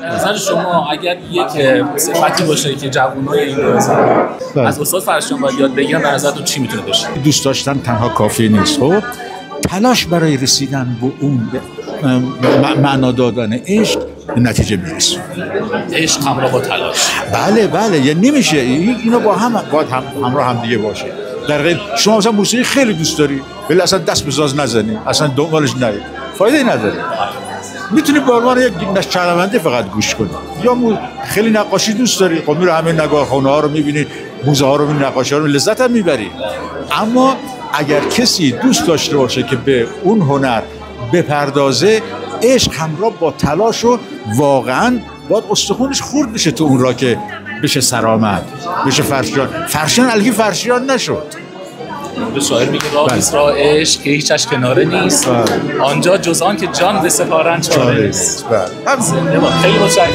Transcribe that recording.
نظر شما اگر یک صفتی باشه که جوانای این از استاد فرشان باید یاد بگیرن، به نظرتون چی میتونه باشه؟ دوست داشتن تنها کافی نیست، خب تلاش برای رسیدن به اون معنا دادن عشق به نتیجه میرسه. عشق همراه با تلاش. بله یعنی نمیشه اینو با هم باید همراه هم دیگه باشه. در غیر شما مثلا موسیقی خیلی دوست داری ولی اصلا دست به ساز نزنی، اصلا دنبالش نری، فایده نداره. میتونی به عنوان یک نقشه‌بندی فقط گوش کنی. یا خیلی نقاشی دوست داری، خب میره همه نگارخونه ها رو میبینی، موزه ها رو میبینی، نقاشی ها رو لذت هم میبری. اما اگر کسی دوست داشته باشه که به اون هنر بپردازه، عشق همراه با تلاش و واقعا باید استخونش خورد بشه تو اون را که بشه سرآمد، بشه فرشیان الگی فرشیان نشد. به شاعر میگه راه نیست راه عشق که هیچش کناره نیست، آنجا جز آن که جان به سپارن چاره نیست. خیلی متشکرم.